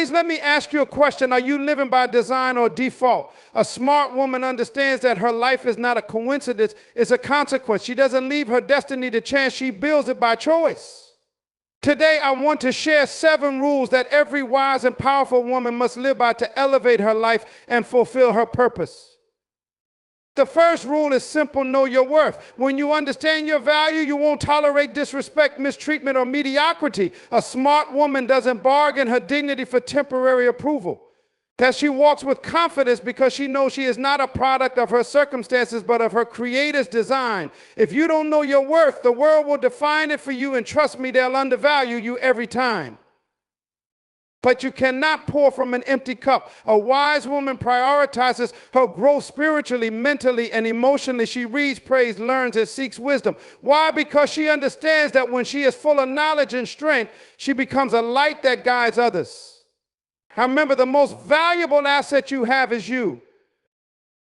Ladies, let me ask you a question. Are you living by design or default? A smart woman understands that her life is not a coincidence, it's a consequence. She doesn't leave her destiny to chance, she builds it by choice. Today, I want to share 7 rules that every wise and powerful woman must live by to elevate her life and fulfill her purpose. The first rule is simple: know your worth. When you understand your value, you won't tolerate disrespect, mistreatment, or mediocrity. A smart woman doesn't bargain her dignity for temporary approval. That she walks with confidence because she knows she is not a product of her circumstances, but of her Creator's design. If you don't know your worth, the world will define it for you, and trust me, they'll undervalue you every time. But you cannot pour from an empty cup. A wise woman prioritizes her growth spiritually, mentally, and emotionally. She reads, prays, learns, and seeks wisdom. Why? Because she understands that when she is full of knowledge and strength, she becomes a light that guides others. Now remember, the most valuable asset you have is you.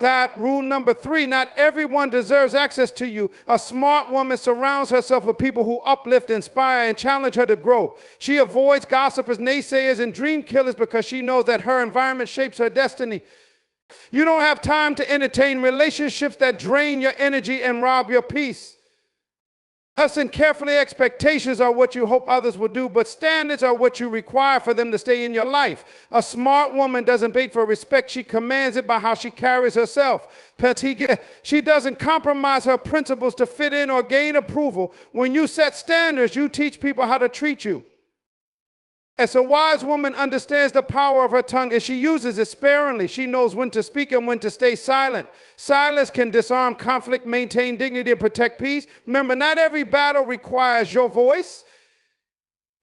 That rule number 3, not everyone deserves access to you. A smart woman surrounds herself with people who uplift, inspire, and challenge her to grow. She avoids gossipers, naysayers, and dream killers because she knows that her environment shapes her destiny. You don't have time to entertain relationships that drain your energy and rob your peace. Listen carefully, expectations are what you hope others will do, but standards are what you require for them to stay in your life. A smart woman doesn't beg for respect, she commands it by how she carries herself. She doesn't compromise her principles to fit in or gain approval. When you set standards, you teach people how to treat you. As a wise woman understands the power of her tongue, and she uses it sparingly. She knows when to speak and when to stay silent. Silence can disarm conflict, maintain dignity, and protect peace. Remember, not every battle requires your voice,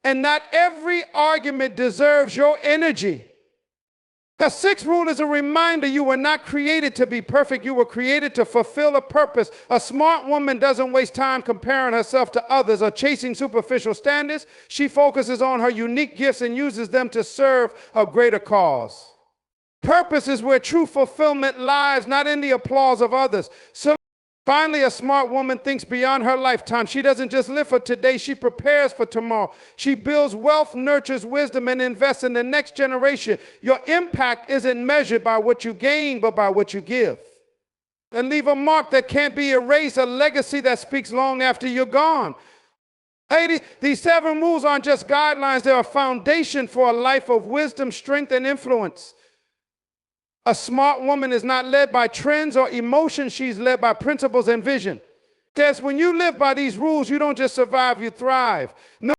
and not every argument deserves your energy. The 6th rule is a reminder: you were not created to be perfect. You were created to fulfill a purpose. A smart woman doesn't waste time comparing herself to others or chasing superficial standards. She focuses on her unique gifts and uses them to serve a greater cause. Purpose is where true fulfillment lies, not in the applause of others. So finally, a smart woman thinks beyond her lifetime. She doesn't just live for today, she prepares for tomorrow. She builds wealth, nurtures wisdom, and invests in the next generation. Your impact isn't measured by what you gain, but by what you give. And leave a mark that can't be erased, a legacy that speaks long after you're gone. Ladies, these 7 rules aren't just guidelines, they're a foundation for a life of wisdom, strength, and influence. A smart woman is not led by trends or emotions, she's led by principles and vision. Because when you live by these rules, you don't just survive, you thrive. No,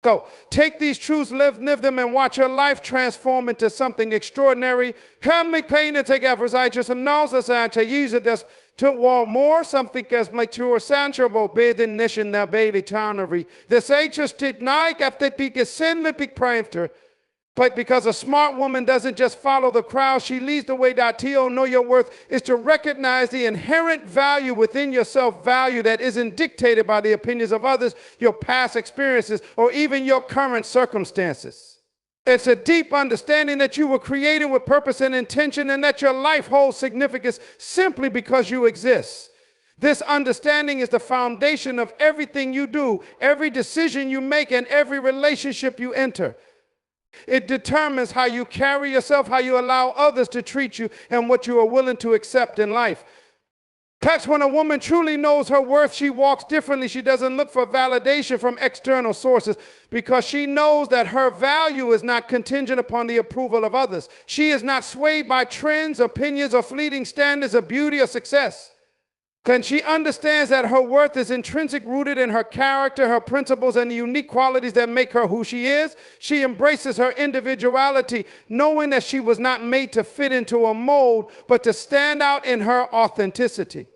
so take these truths, live them, and watch your life transform into something extraordinary. Come pain and take efforts, I just announce us and to use it as to war more, something as mature, sensible, bathing nation, na baby townary. This just did not after peak is sin, big pranter. But because a smart woman doesn't just follow the crowd, she leads the way. To know your worth is to recognize the inherent value within yourself, value that isn't dictated by the opinions of others, your past experiences, or even your current circumstances. It's a deep understanding that you were created with purpose and intention, and that your life holds significance simply because you exist. This understanding is the foundation of everything you do, every decision you make, and every relationship you enter. It determines how you carry yourself, how you allow others to treat you, and what you are willing to accept in life. Perhaps when a woman truly knows her worth, she walks differently. She doesn't look for validation from external sources because she knows that her value is not contingent upon the approval of others. She is not swayed by trends, opinions, or fleeting standards of beauty or success. And she understands that her worth is intrinsic, rooted in her character, her principles, and the unique qualities that make her who she is. She embraces her individuality, knowing that she was not made to fit into a mold, but to stand out in her authenticity.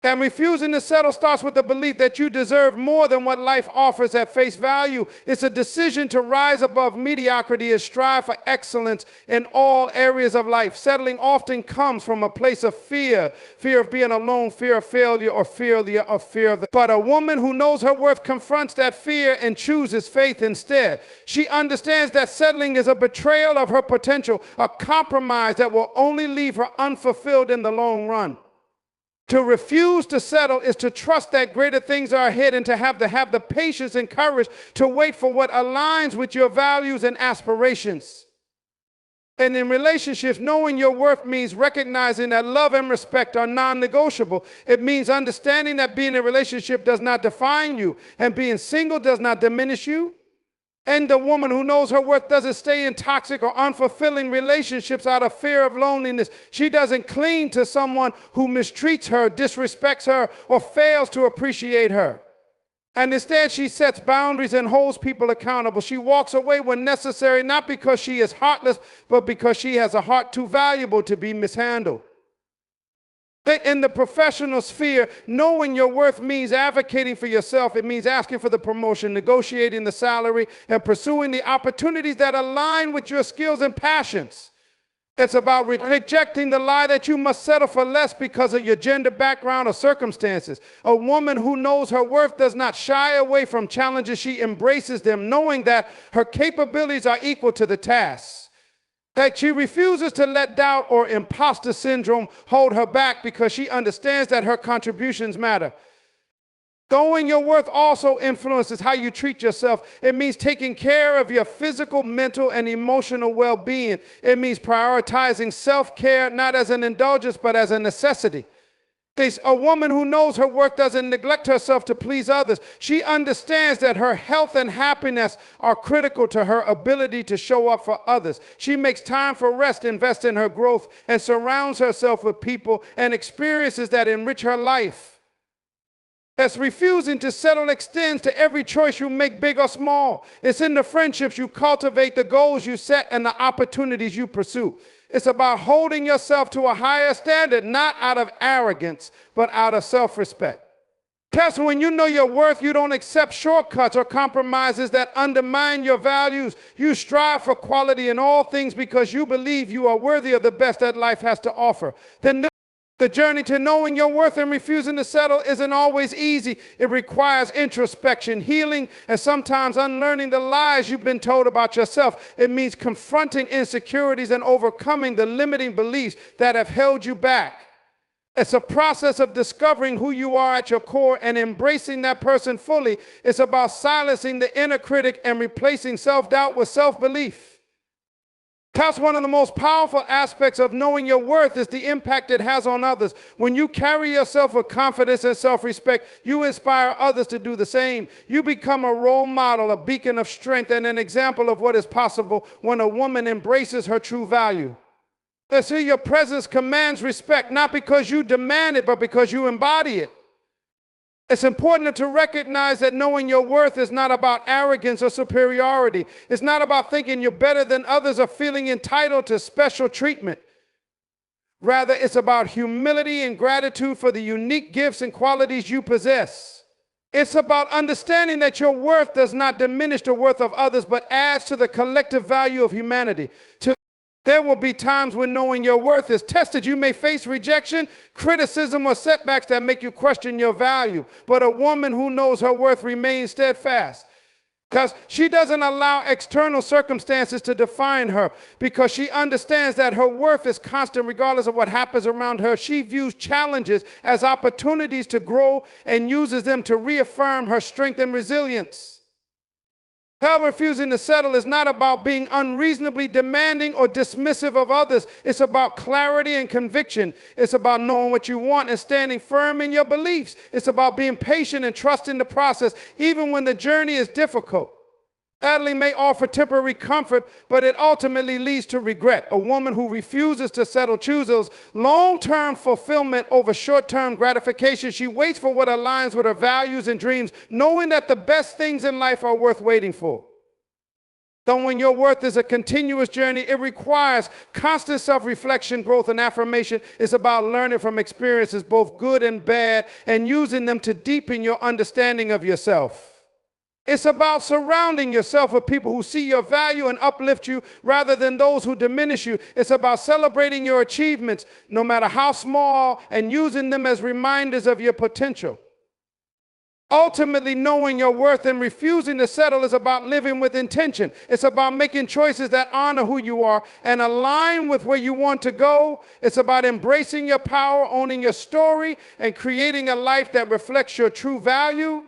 And refusing to settle starts with the belief that you deserve more than what life offers at face value. It's a decision to rise above mediocrity and strive for excellence in all areas of life. Settling often comes from a place of fear, fear of being alone, fear of failure, or fear of But a woman who knows her worth confronts that fear and chooses faith instead. She understands that settling is a betrayal of her potential, a compromise that will only leave her unfulfilled in the long run. To refuse to settle is to trust that greater things are ahead and to have the patience and courage to wait for what aligns with your values and aspirations. And in relationships, knowing your worth means recognizing that love and respect are non-negotiable. It means understanding that being in a relationship does not define you, and being single does not diminish you. And the woman who knows her worth doesn't stay in toxic or unfulfilling relationships out of fear of loneliness. She doesn't cling to someone who mistreats her, disrespects her, or fails to appreciate her. And instead, she sets boundaries and holds people accountable. She walks away when necessary, not because she is heartless, but because she has a heart too valuable to be mishandled. In the professional sphere, knowing your worth means advocating for yourself. It means asking for the promotion, negotiating the salary, and pursuing the opportunities that align with your skills and passions. It's about rejecting the lie that you must settle for less because of your gender background or circumstances. A woman who knows her worth does not shy away from challenges. She embraces them, knowing that her capabilities are equal to the task. That she refuses to let doubt or imposter syndrome hold her back because she understands that her contributions matter. Knowing your worth also influences how you treat yourself. It means taking care of your physical, mental, and emotional well-being. It means prioritizing self-care not as an indulgence but as a necessity. A woman who knows her worth doesn't neglect herself to please others. She understands that her health and happiness are critical to her ability to show up for others. She makes time for rest, invests in her growth, and surrounds herself with people and experiences that enrich her life. As refusing to settle extends to every choice you make, big or small. It's in the friendships you cultivate, the goals you set, and the opportunities you pursue. It's about holding yourself to a higher standard, not out of arrogance, but out of self-respect. Because when you know your worth, you don't accept shortcuts or compromises that undermine your values. You strive for quality in all things because you believe you are worthy of the best that life has to offer. The journey to knowing your worth and refusing to settle isn't always easy. It requires introspection, healing, and sometimes unlearning the lies you've been told about yourself. It means confronting insecurities and overcoming the limiting beliefs that have held you back. It's a process of discovering who you are at your core and embracing that person fully. It's about silencing the inner critic and replacing self-doubt with self-belief. That's one of the most powerful aspects of knowing your worth is the impact it has on others. When you carry yourself with confidence and self-respect, you inspire others to do the same. You become a role model, a beacon of strength, and an example of what is possible when a woman embraces her true value. See, your presence commands respect, not because you demand it, but because you embody it. It's important to recognize that knowing your worth is not about arrogance or superiority. It's not about thinking you're better than others or feeling entitled to special treatment. Rather, it's about humility and gratitude for the unique gifts and qualities you possess. It's about understanding that your worth does not diminish the worth of others, but adds to the collective value of humanity. There will be times when knowing your worth is tested. You may face rejection, criticism, or setbacks that make you question your value. But a woman who knows her worth remains steadfast because she doesn't allow external circumstances to define her, because she understands that her worth is constant regardless of what happens around her. She views challenges as opportunities to grow and uses them to reaffirm her strength and resilience. Her refusing to settle is not about being unreasonably demanding or dismissive of others. It's about clarity and conviction. It's about knowing what you want and standing firm in your beliefs. It's about being patient and trusting the process, even when the journey is difficult. Settling may offer temporary comfort, but it ultimately leads to regret. A woman who refuses to settle chooses long-term fulfillment over short-term gratification. She waits for what aligns with her values and dreams, knowing that the best things in life are worth waiting for. Knowing your worth is a continuous journey. It requires constant self-reflection, growth, and affirmation. It's about learning from experiences, both good and bad, and using them to deepen your understanding of yourself. It's about surrounding yourself with people who see your value and uplift you rather than those who diminish you. It's about celebrating your achievements, no matter how small, and using them as reminders of your potential. Ultimately, knowing your worth and refusing to settle is about living with intention. It's about making choices that honor who you are and align with where you want to go. It's about embracing your power, owning your story, and creating a life that reflects your true value.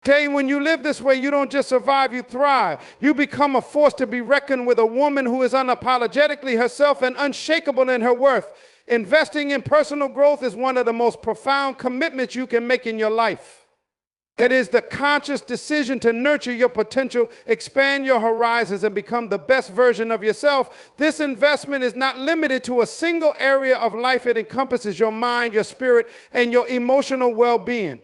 Okay, when you live this way, you don't just survive, you thrive. You become a force to be reckoned with, a woman who is unapologetically herself and unshakable in her worth. Investing in personal growth is one of the most profound commitments you can make in your life. It is the conscious decision to nurture your potential, expand your horizons, and become the best version of yourself. This investment is not limited to a single area of life. It encompasses your mind, your spirit, and your emotional well-being.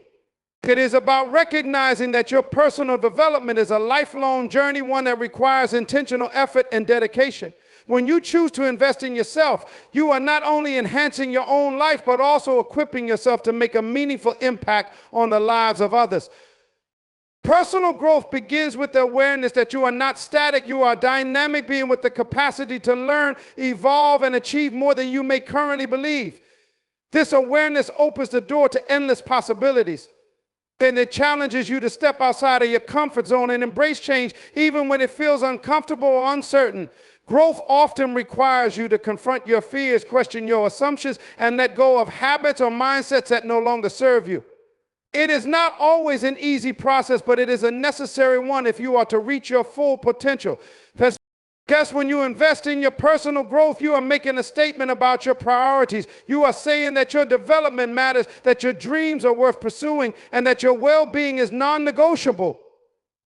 It is about recognizing that your personal development is a lifelong journey, one that requires intentional effort and dedication. When you choose to invest in yourself, you are not only enhancing your own life, but also equipping yourself to make a meaningful impact on the lives of others. Personal growth begins with the awareness that you are not static, you are a dynamic being with the capacity to learn, evolve, and achieve more than you may currently believe. This awareness opens the door to endless possibilities. Then it challenges you to step outside of your comfort zone and embrace change, even when it feels uncomfortable or uncertain. Growth often requires you to confront your fears, question your assumptions, and let go of habits or mindsets that no longer serve you. It is not always an easy process, but it is a necessary one if you are to reach your full potential. Guess when you invest in your personal growth, you are making a statement about your priorities. You are saying that your development matters, that your dreams are worth pursuing, and that your well-being is non-negotiable.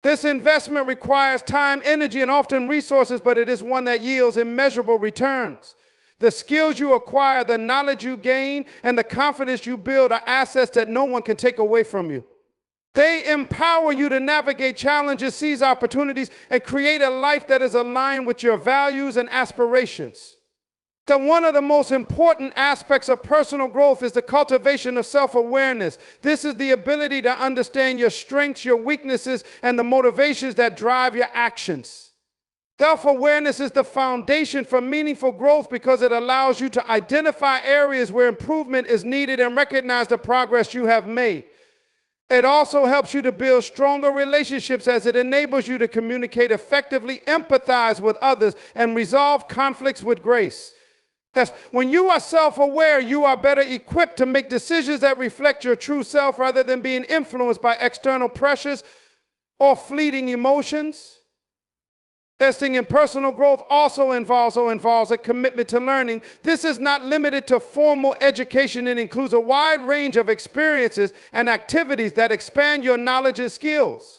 This investment requires time, energy, and often resources, but it is one that yields immeasurable returns. The skills you acquire, the knowledge you gain, and the confidence you build are assets that no one can take away from you. They empower you to navigate challenges, seize opportunities, and create a life that is aligned with your values and aspirations. So one of the most important aspects of personal growth is the cultivation of self-awareness. This is the ability to understand your strengths, your weaknesses, and the motivations that drive your actions. Self-awareness is the foundation for meaningful growth because it allows you to identify areas where improvement is needed and recognize the progress you have made. It also helps you to build stronger relationships as it enables you to communicate effectively, empathize with others, and resolve conflicts with grace. When you are self-aware, you are better equipped to make decisions that reflect your true self rather than being influenced by external pressures or fleeting emotions. Investing in personal growth also involves a commitment to learning. This is not limited to formal education. It includes a wide range of experiences and activities that expand your knowledge and skills.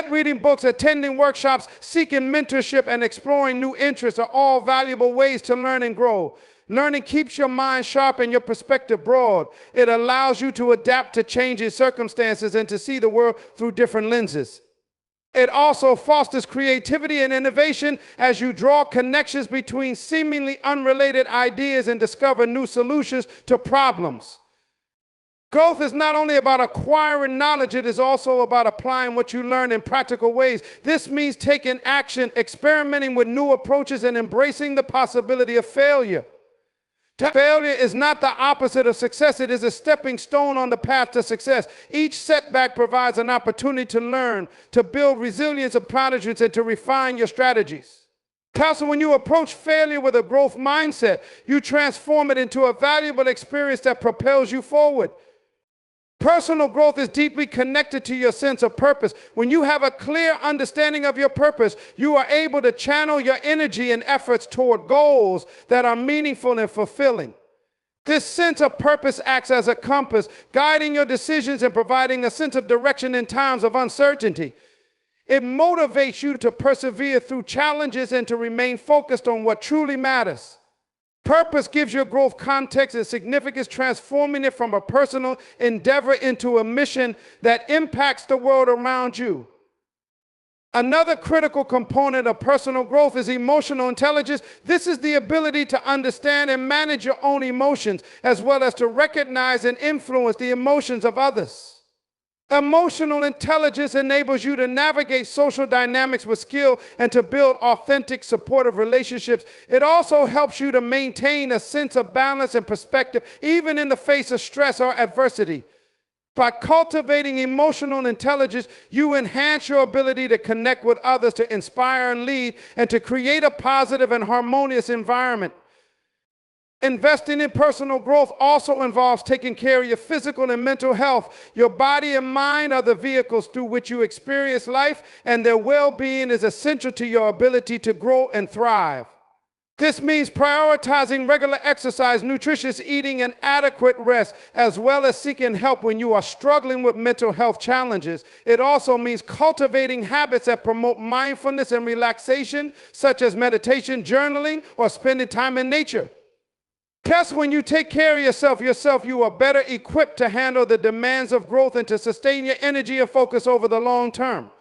Reading books, attending workshops, seeking mentorship, and exploring new interests are all valuable ways to learn and grow. Learning keeps your mind sharp and your perspective broad. It allows you to adapt to changing circumstances and to see the world through different lenses. It also fosters creativity and innovation as you draw connections between seemingly unrelated ideas and discover new solutions to problems. Growth is not only about acquiring knowledge, it is also about applying what you learn in practical ways. This means taking action, experimenting with new approaches, and embracing the possibility of failure. Failure is not the opposite of success. It is a stepping stone on the path to success. Each setback provides an opportunity to learn, to build resilience and prodigies, and to refine your strategies. So when you approach failure with a growth mindset, you transform it into a valuable experience that propels you forward. Personal growth is deeply connected to your sense of purpose. When you have a clear understanding of your purpose, you are able to channel your energy and efforts toward goals that are meaningful and fulfilling. This sense of purpose acts as a compass, guiding your decisions and providing a sense of direction in times of uncertainty. It motivates you to persevere through challenges and to remain focused on what truly matters. Purpose gives your growth context and significance, transforming it from a personal endeavor into a mission that impacts the world around you. Another critical component of personal growth is emotional intelligence. This is the ability to understand and manage your own emotions, as well as to recognize and influence the emotions of others. Emotional intelligence enables you to navigate social dynamics with skill and to build authentic, supportive relationships. It also helps you to maintain a sense of balance and perspective, even in the face of stress or adversity. By cultivating emotional intelligence, you enhance your ability to connect with others, to inspire and lead, and to create a positive and harmonious environment. Investing in personal growth also involves taking care of your physical and mental health. Your body and mind are the vehicles through which you experience life, and their well-being is essential to your ability to grow and thrive. This means prioritizing regular exercise, nutritious eating, and adequate rest, as well as seeking help when you are struggling with mental health challenges. It also means cultivating habits that promote mindfulness and relaxation, such as meditation, journaling, or spending time in nature. Because when you take care of yourself, you are better equipped to handle the demands of growth and to sustain your energy and focus over the long term.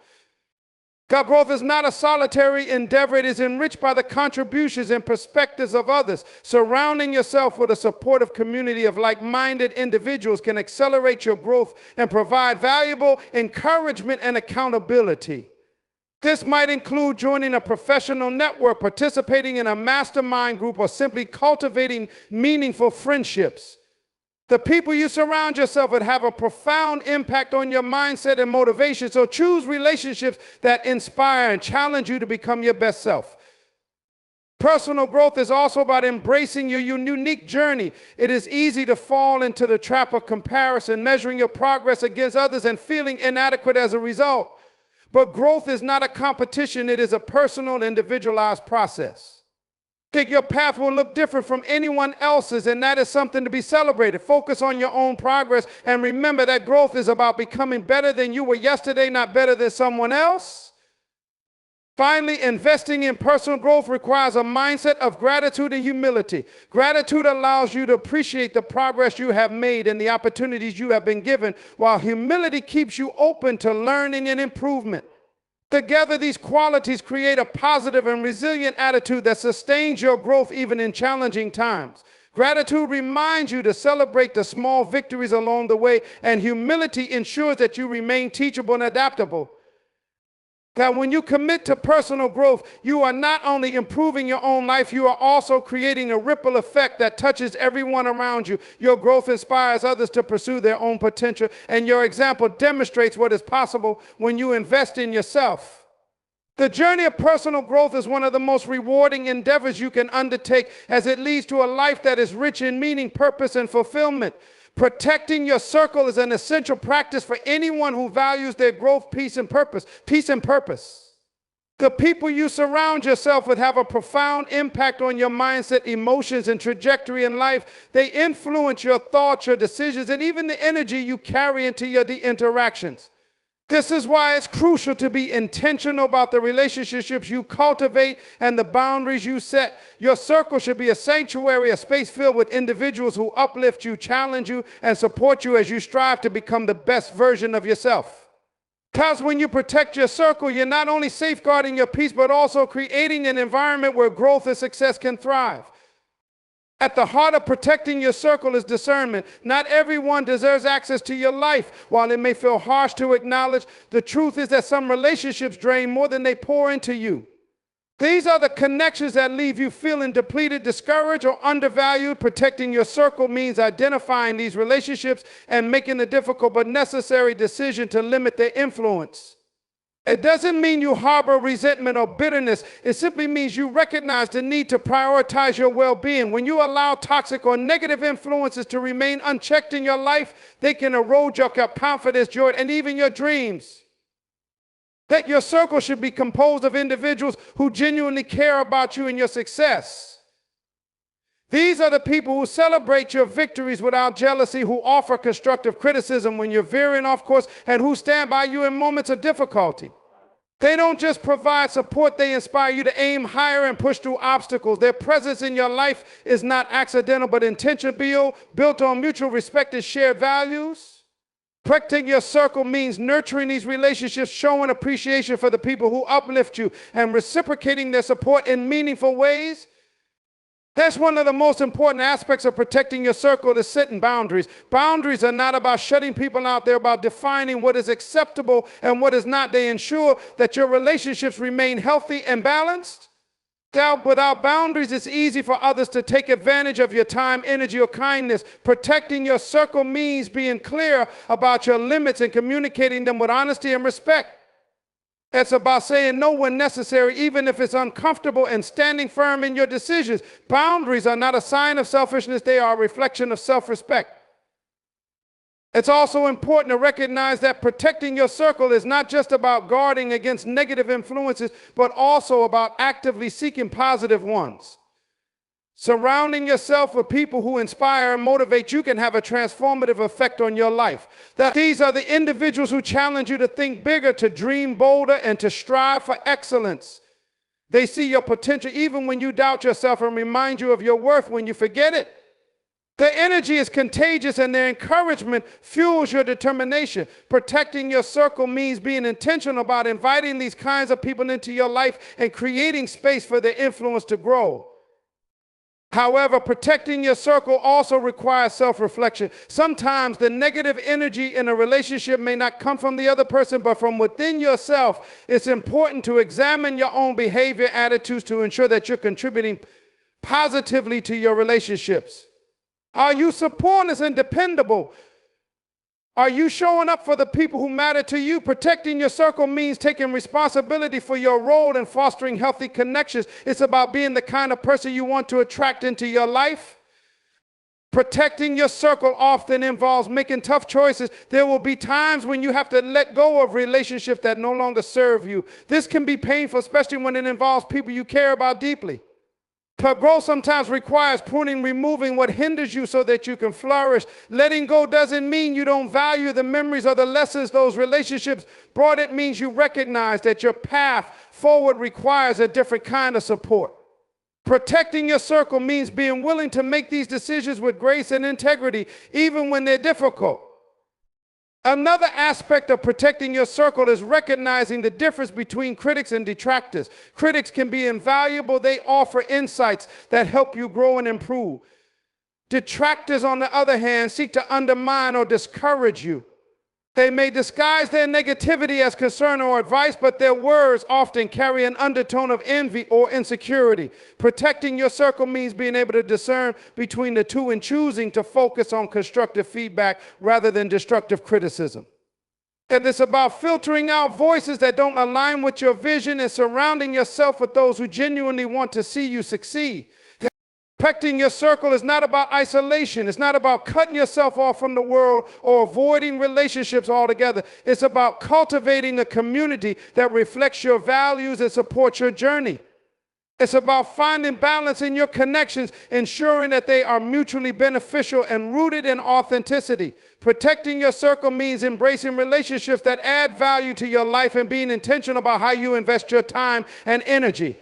God, growth is not a solitary endeavor. It is enriched by the contributions and perspectives of others. Surrounding yourself with a supportive community of like-minded individuals can accelerate your growth and provide valuable encouragement and accountability. This might include joining a professional network, participating in a mastermind group, or simply cultivating meaningful friendships. The people you surround yourself with have a profound impact on your mindset and motivation, so choose relationships that inspire and challenge you to become your best self. Personal growth is also about embracing your unique journey. It is easy to fall into the trap of comparison, measuring your progress against others and feeling inadequate as a result. But growth is not a competition, it is a personal, individualized process. Think your path will look different from anyone else's, and that is something to be celebrated. Focus on your own progress, and remember that growth is about becoming better than you were yesterday, not better than someone else. Finally, investing in personal growth requires a mindset of gratitude and humility. Gratitude allows you to appreciate the progress you have made and the opportunities you have been given, while humility keeps you open to learning and improvement. Together, these qualities create a positive and resilient attitude that sustains your growth even in challenging times. Gratitude reminds you to celebrate the small victories along the way, and humility ensures that you remain teachable and adaptable. That when you commit to personal growth, you are not only improving your own life, you are also creating a ripple effect that touches everyone around you. Your growth inspires others to pursue their own potential, and your example demonstrates what is possible when you invest in yourself. The journey of personal growth is one of the most rewarding endeavors you can undertake, as it leads to a life that is rich in meaning, purpose, and fulfillment. Protecting your circle is an essential practice for anyone who values their growth, peace, and purpose. The people you surround yourself with have a profound impact on your mindset, emotions, and trajectory in life. They influence your thoughts, your decisions, and even the energy you carry into your interactions. This is why it's crucial to be intentional about the relationships you cultivate and the boundaries you set. Your circle should be a sanctuary, a space filled with individuals who uplift you, challenge you, and support you as you strive to become the best version of yourself. Because when you protect your circle, you're not only safeguarding your peace, but also creating an environment where growth and success can thrive. At the heart of protecting your circle is discernment. Not everyone deserves access to your life. While it may feel harsh to acknowledge, the truth is that some relationships drain more than they pour into you. These are the connections that leave you feeling depleted, discouraged, or undervalued. Protecting your circle means identifying these relationships and making the difficult but necessary decision to limit their influence. It doesn't mean you harbor resentment or bitterness. It simply means you recognize the need to prioritize your well-being. When you allow toxic or negative influences to remain unchecked in your life, they can erode your confidence, joy, and even your dreams. That your circle should be composed of individuals who genuinely care about you and your success. These are the people who celebrate your victories without jealousy, who offer constructive criticism when you're veering off course, and who stand by you in moments of difficulty. They don't just provide support, they inspire you to aim higher and push through obstacles. Their presence in your life is not accidental, but intentional, built on mutual respect and shared values. Protecting your circle means nurturing these relationships, showing appreciation for the people who uplift you, and reciprocating their support in meaningful ways. That's one of the most important aspects of protecting your circle, is setting boundaries. Boundaries are not about shutting people out. They're about defining what is acceptable and what is not. They ensure that your relationships remain healthy and balanced. Without boundaries, it's easy for others to take advantage of your time, energy, or kindness. Protecting your circle means being clear about your limits and communicating them with honesty and respect. It's about saying no when necessary, even if it's uncomfortable, and standing firm in your decisions. Boundaries are not a sign of selfishness, they are a reflection of self-respect. It's also important to recognize that protecting your circle is not just about guarding against negative influences, but also about actively seeking positive ones. Surrounding yourself with people who inspire and motivate you can have a transformative effect on your life. These are the individuals who challenge you to think bigger, to dream bolder, and to strive for excellence. They see your potential even when you doubt yourself and remind you of your worth when you forget it. Their energy is contagious and their encouragement fuels your determination. Protecting your circle means being intentional about inviting these kinds of people into your life and creating space for their influence to grow. However, protecting your circle also requires self-reflection. Sometimes the negative energy in a relationship may not come from the other person, but from within yourself. It's important to examine your own behavior, attitudes to ensure that you're contributing positively to your relationships. Are you supportive and dependable? Are you showing up for the people who matter to you? Protecting your circle means taking responsibility for your role in fostering healthy connections. It's about being the kind of person you want to attract into your life. Protecting your circle often involves making tough choices. There will be times when you have to let go of relationships that no longer serve you. This can be painful, especially when it involves people you care about deeply. But growth sometimes requires pruning, removing what hinders you so that you can flourish. Letting go doesn't mean you don't value the memories or the lessons those relationships brought. It means you recognize that your path forward requires a different kind of support. Protecting your circle means being willing to make these decisions with grace and integrity, even when they're difficult. Another aspect of protecting your circle is recognizing the difference between critics and detractors. Critics can be invaluable. They offer insights that help you grow and improve. Detractors, on the other hand, seek to undermine or discourage you. They may disguise their negativity as concern or advice, but their words often carry an undertone of envy or insecurity. Protecting your circle means being able to discern between the two and choosing to focus on constructive feedback rather than destructive criticism. And it's about filtering out voices that don't align with your vision and surrounding yourself with those who genuinely want to see you succeed. Protecting your circle is not about isolation. It's not about cutting yourself off from the world or avoiding relationships altogether. It's about cultivating a community that reflects your values and supports your journey. It's about finding balance in your connections, ensuring that they are mutually beneficial and rooted in authenticity. Protecting your circle means embracing relationships that add value to your life and being intentional about how you invest your time and energy.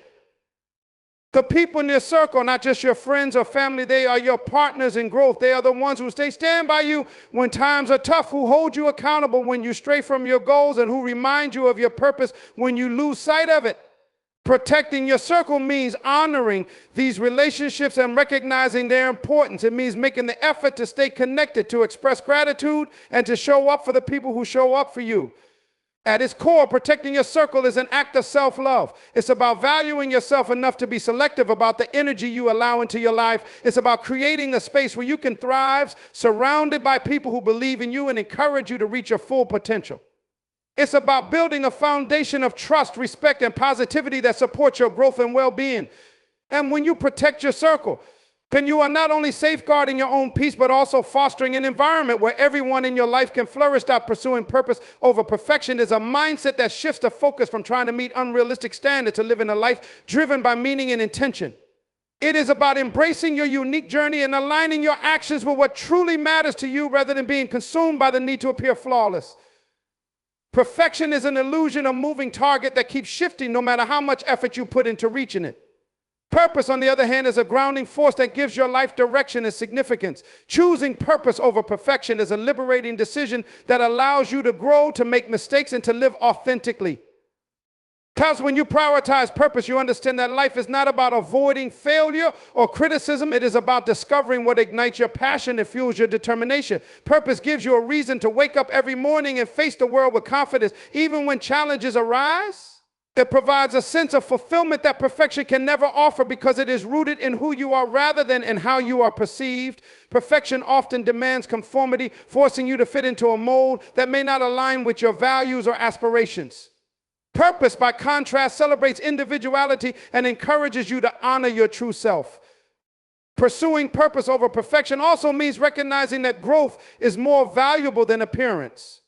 The people in your circle, not just your friends or family, they are your partners in growth. They are the ones who stand by you when times are tough, who hold you accountable when you stray from your goals, and who remind you of your purpose when you lose sight of it. Protecting your circle means honoring these relationships and recognizing their importance. It means making the effort to stay connected, to express gratitude, and to show up for the people who show up for you. At its core, protecting your circle is an act of self-love. It's about valuing yourself enough to be selective about the energy you allow into your life. It's about creating a space where you can thrive, surrounded by people who believe in you and encourage you to reach your full potential. It's about building a foundation of trust, respect, and positivity that supports your growth and well-being. And when you protect your circle, then you are not only safeguarding your own peace, but also fostering an environment where everyone in your life can flourish. That pursuing purpose over perfection is a mindset that shifts the focus from trying to meet unrealistic standards to living a life driven by meaning and intention. It is about embracing your unique journey and aligning your actions with what truly matters to you rather than being consumed by the need to appear flawless. Perfection is an illusion, a moving target that keeps shifting no matter how much effort you put into reaching it. Purpose, on the other hand, is a grounding force that gives your life direction and significance. Choosing purpose over perfection is a liberating decision that allows you to grow, to make mistakes, and to live authentically. Because when you prioritize purpose, you understand that life is not about avoiding failure or criticism. It is about discovering what ignites your passion and fuels your determination. Purpose gives you a reason to wake up every morning and face the world with confidence, even when challenges arise. It provides a sense of fulfillment that perfection can never offer because it is rooted in who you are rather than in how you are perceived. Perfection often demands conformity, forcing you to fit into a mold that may not align with your values or aspirations. Purpose, by contrast, celebrates individuality and encourages you to honor your true self. Pursuing purpose over perfection also means recognizing that growth is more valuable than appearance.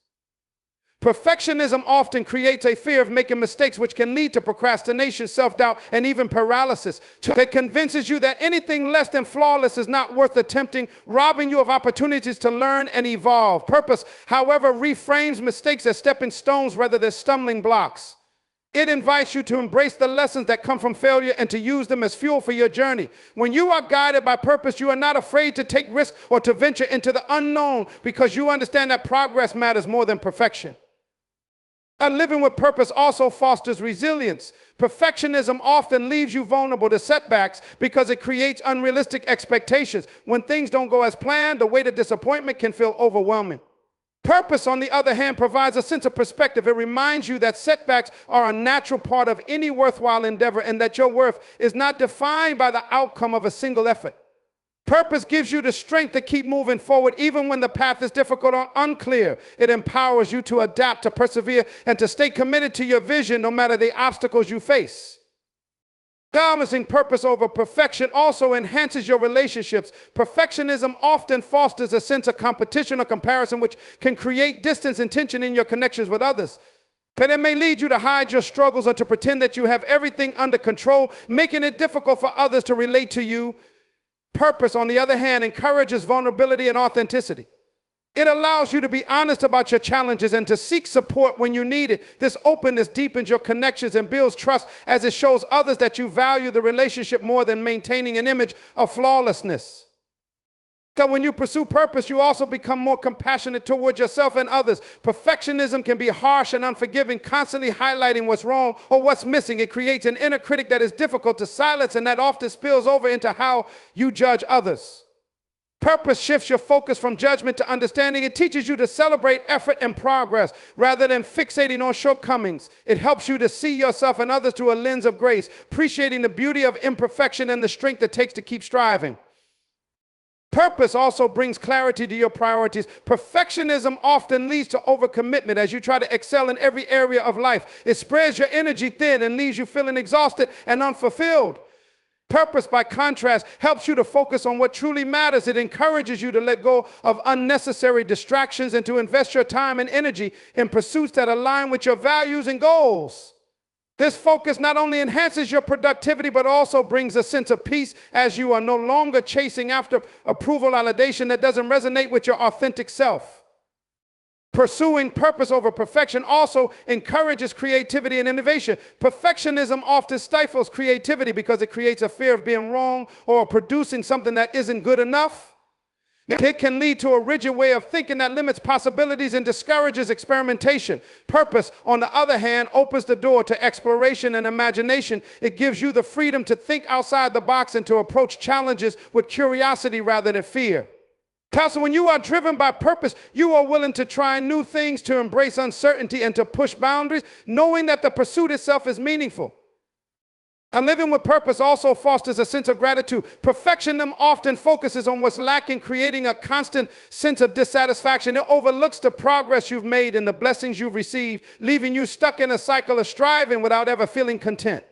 Perfectionism often creates a fear of making mistakes, which can lead to procrastination, self-doubt, and even paralysis. It convinces you that anything less than flawless is not worth attempting, robbing you of opportunities to learn and evolve. Purpose, however, reframes mistakes as stepping stones rather than stumbling blocks. It invites you to embrace the lessons that come from failure and to use them as fuel for your journey. When you are guided by purpose, you are not afraid to take risks or to venture into the unknown because you understand that progress matters more than perfection. And living with purpose also fosters resilience. Perfectionism often leaves you vulnerable to setbacks because it creates unrealistic expectations. When things don't go as planned, the weight of disappointment can feel overwhelming. Purpose, on the other hand, provides a sense of perspective. It reminds you that setbacks are a natural part of any worthwhile endeavor and that your worth is not defined by the outcome of a single effort. Purpose gives you the strength to keep moving forward even when the path is difficult or unclear. It empowers you to adapt, to persevere, and to stay committed to your vision no matter the obstacles you face. Balancing purpose over perfection also enhances your relationships. Perfectionism often fosters a sense of competition or comparison, which can create distance and tension in your connections with others. But it may lead you to hide your struggles or to pretend that you have everything under control, making it difficult for others to relate to you. Purpose, on the other hand, encourages vulnerability and authenticity. It allows you to be honest about your challenges and to seek support when you need it. This openness deepens your connections and builds trust as it shows others that you value the relationship more than maintaining an image of flawlessness. Because when you pursue purpose, you also become more compassionate towards yourself and others. Perfectionism can be harsh and unforgiving, constantly highlighting what's wrong or what's missing. It creates an inner critic that is difficult to silence and that often spills over into how you judge others. Purpose shifts your focus from judgment to understanding. It teaches you to celebrate effort and progress rather than fixating on shortcomings. It helps you to see yourself and others through a lens of grace, appreciating the beauty of imperfection and the strength it takes to keep striving. Purpose also brings clarity to your priorities. Perfectionism often leads to overcommitment as you try to excel in every area of life. It spreads your energy thin and leaves you feeling exhausted and unfulfilled. Purpose, by contrast, helps you to focus on what truly matters. It encourages you to let go of unnecessary distractions and to invest your time and energy in pursuits that align with your values and goals. This focus not only enhances your productivity, but also brings a sense of peace as you are no longer chasing after approval validation that doesn't resonate with your authentic self. Pursuing purpose over perfection also encourages creativity and innovation. Perfectionism often stifles creativity because it creates a fear of being wrong or producing something that isn't good enough. It can lead to a rigid way of thinking that limits possibilities and discourages experimentation. Purpose, on the other hand, opens the door to exploration and imagination. It gives you the freedom to think outside the box and to approach challenges with curiosity rather than fear. So when you are driven by purpose, you are willing to try new things, to embrace uncertainty, and to push boundaries, knowing that the pursuit itself is meaningful. And living with purpose also fosters a sense of gratitude. Perfectionism often focuses on what's lacking, creating a constant sense of dissatisfaction. It overlooks the progress you've made and the blessings you've received, leaving you stuck in a cycle of striving without ever feeling content.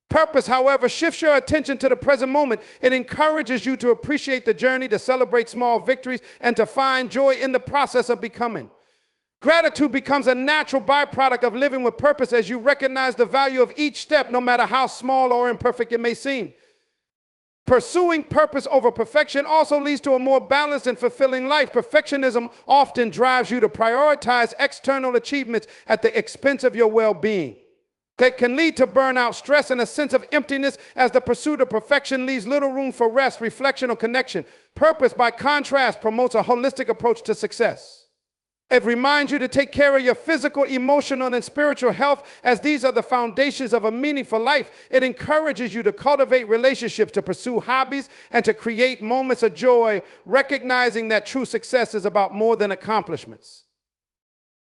Purpose, however, shifts your attention to the present moment. It encourages you to appreciate the journey, to celebrate small victories, and to find joy in the process of becoming. Gratitude becomes a natural byproduct of living with purpose as you recognize the value of each step, no matter how small or imperfect it may seem. Pursuing purpose over perfection also leads to a more balanced and fulfilling life. Perfectionism often drives you to prioritize external achievements at the expense of your well-being. That can lead to burnout, stress, and a sense of emptiness as the pursuit of perfection leaves little room for rest, reflection, or connection. Purpose, by contrast, promotes a holistic approach to success. It reminds you to take care of your physical, emotional, and spiritual health, as these are the foundations of a meaningful life. It encourages you to cultivate relationships, to pursue hobbies, and to create moments of joy, recognizing that true success is about more than accomplishments.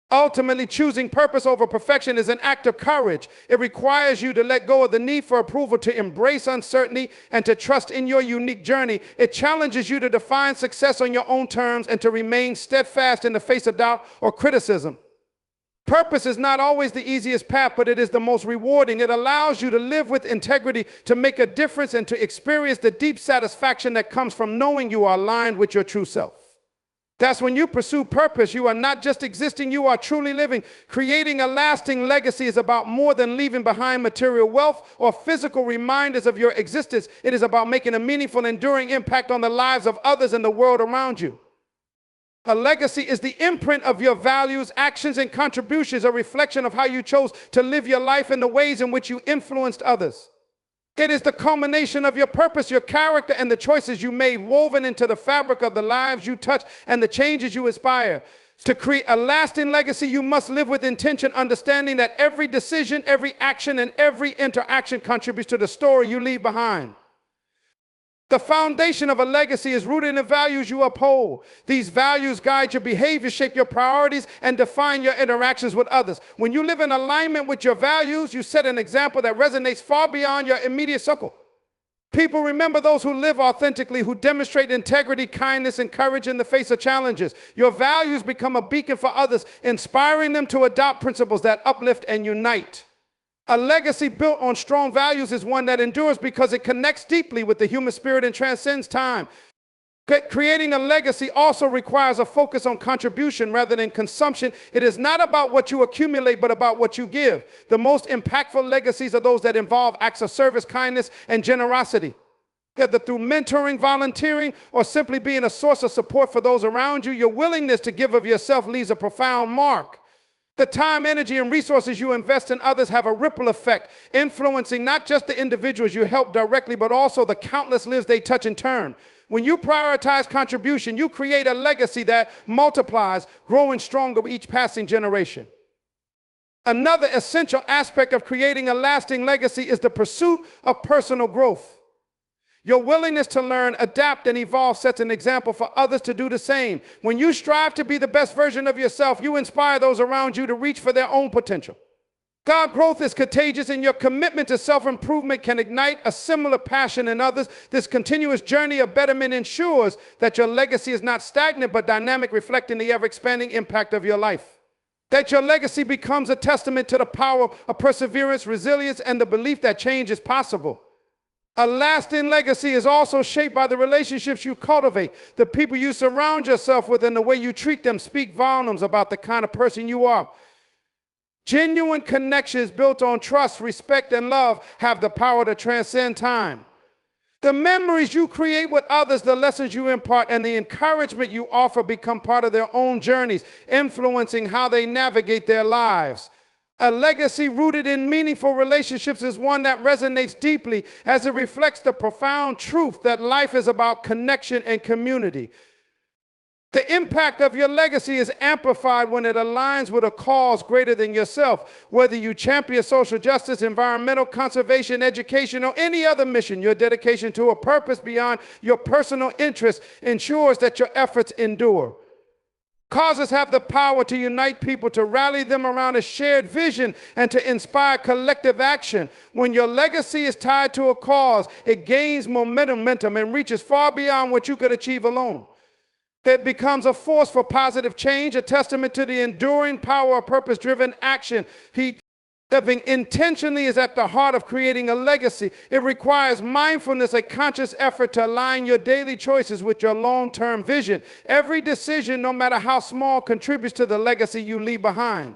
Ultimately, choosing purpose over perfection is an act of courage. It requires you to let go of the need for approval, to embrace uncertainty, and to trust in your unique journey. It challenges you to define success on your own terms and to remain steadfast in the face of doubt or criticism. Purpose is not always the easiest path, but it is the most rewarding. It allows you to live with integrity, to make a difference, and to experience the deep satisfaction that comes from knowing you are aligned with your true self. That's when you pursue purpose, you are not just existing, you are truly living. Creating a lasting legacy is about more than leaving behind material wealth or physical reminders of your existence. It is about making a meaningful, enduring impact on the lives of others and the world around you. A legacy is the imprint of your values, actions, and contributions, a reflection of how you chose to live your life and the ways in which you influenced others. It is the culmination of your purpose, your character, and the choices you made, woven into the fabric of the lives you touch and the changes you inspire. To create a lasting legacy, you must live with intention, understanding that every decision, every action, and every interaction contributes to the story you leave behind. The foundation of a legacy is rooted in the values you uphold. These values guide your behavior, shape your priorities, and define your interactions with others. When you live in alignment with your values, you set an example that resonates far beyond your immediate circle. People remember those who live authentically, who demonstrate integrity, kindness, and courage in the face of challenges. Your values become a beacon for others, inspiring them to adopt principles that uplift and unite. A legacy built on strong values is one that endures because it connects deeply with the human spirit and transcends time. Creating a legacy also requires a focus on contribution rather than consumption. It is not about what you accumulate, but about what you give. The most impactful legacies are those that involve acts of service, kindness, and generosity. Whether through mentoring, volunteering, or simply being a source of support for those around you, your willingness to give of yourself leaves a profound mark. The time, energy, and resources you invest in others have a ripple effect, influencing not just the individuals you help directly, but also the countless lives they touch in turn. When you prioritize contribution, you create a legacy that multiplies, growing stronger with each passing generation. Another essential aspect of creating a lasting legacy is the pursuit of personal growth. Your willingness to learn, adapt, and evolve sets an example for others to do the same. When you strive to be the best version of yourself, you inspire those around you to reach for their own potential. God, growth is contagious, and your commitment to self-improvement can ignite a similar passion in others. This continuous journey of betterment ensures that your legacy is not stagnant but dynamic, reflecting the ever-expanding impact of your life. That your legacy becomes a testament to the power of perseverance, resilience, and the belief that change is possible. A lasting legacy is also shaped by the relationships you cultivate. The people you surround yourself with and the way you treat them speak volumes about the kind of person you are. Genuine connections built on trust, respect, and love have the power to transcend time. The memories you create with others, the lessons you impart, and the encouragement you offer become part of their own journeys, influencing how they navigate their lives. A legacy rooted in meaningful relationships is one that resonates deeply as it reflects the profound truth that life is about connection and community. The impact of your legacy is amplified when it aligns with a cause greater than yourself. Whether you champion social justice, environmental conservation, education, or any other mission, your dedication to a purpose beyond your personal interests ensures that your efforts endure. Causes have the power to unite people, to rally them around a shared vision, and to inspire collective action. When your legacy is tied to a cause, it gains momentum and reaches far beyond what you could achieve alone. It becomes a force for positive change, a testament to the enduring power of purpose-driven action. Living intentionally is at the heart of creating a legacy. It requires mindfulness, a conscious effort to align your daily choices with your long-term vision. Every decision, no matter how small, contributes to the legacy you leave behind.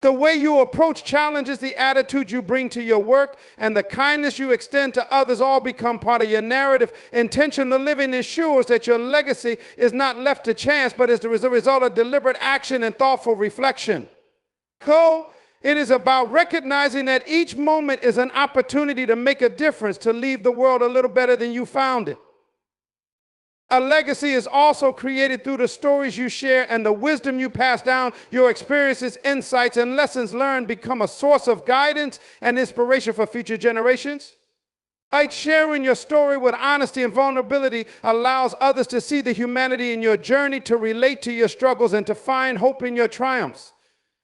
The way you approach challenges, the attitude you bring to your work, and the kindness you extend to others all become part of your narrative. Intentional living ensures that your legacy is not left to chance, but is the result of deliberate action and thoughtful reflection. It is about recognizing that each moment is an opportunity to make a difference, to leave the world a little better than you found it. A legacy is also created through the stories you share and the wisdom you pass down. Your experiences, insights, and lessons learned become a source of guidance and inspiration for future generations. Like sharing your story with honesty and vulnerability allows others to see the humanity in your journey, to relate to your struggles, and to find hope in your triumphs.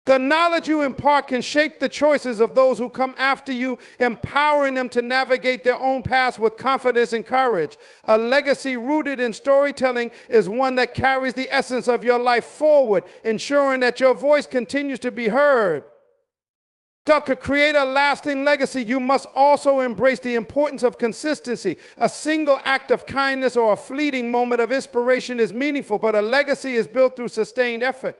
The knowledge you impart can shape the choices of those who come after you, empowering them to navigate their own paths with confidence and courage. A legacy rooted in storytelling is one that carries the essence of your life forward, ensuring that your voice continues to be heard. To create a lasting legacy, you must also embrace the importance of consistency. A single act of kindness or a fleeting moment of inspiration is meaningful, but a legacy is built through sustained effort.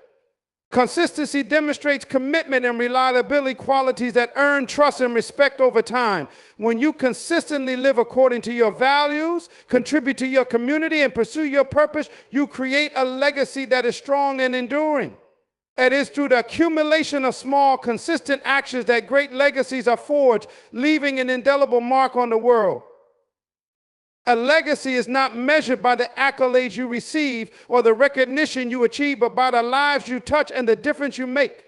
Consistency demonstrates commitment and reliability, qualities that earn trust and respect over time. When you consistently live according to your values, contribute to your community, and pursue your purpose, you create a legacy that is strong and enduring. It is through the accumulation of small, consistent actions that great legacies are forged, leaving an indelible mark on the world. A legacy is not measured by the accolades you receive or the recognition you achieve, but by the lives you touch and the difference you make.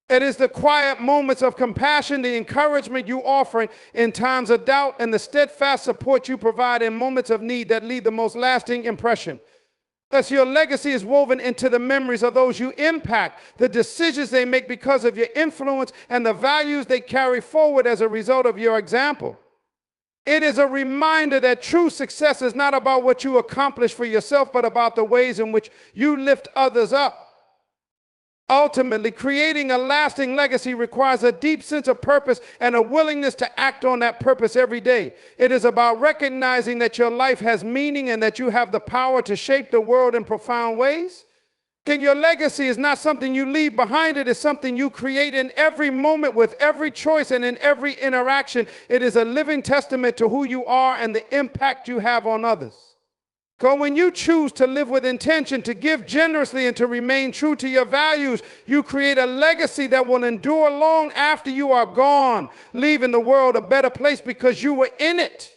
It is the quiet moments of compassion, the encouragement you offer in times of doubt, and the steadfast support you provide in moments of need that leave the most lasting impression. Thus, your legacy is woven into the memories of those you impact, the decisions they make because of your influence, and the values they carry forward as a result of your example. It is a reminder that true success is not about what you accomplish for yourself, but about the ways in which you lift others up. Ultimately, creating a lasting legacy requires a deep sense of purpose and a willingness to act on that purpose every day. It is about recognizing that your life has meaning and that you have the power to shape the world in profound ways. Your legacy is not something you leave behind. It is something you create in every moment, with every choice and in every interaction. It is a living testament to who you are and the impact you have on others. So when you choose to live with intention, to give generously, and to remain true to your values, you create a legacy that will endure long after you are gone, leaving the world a better place because you were in it.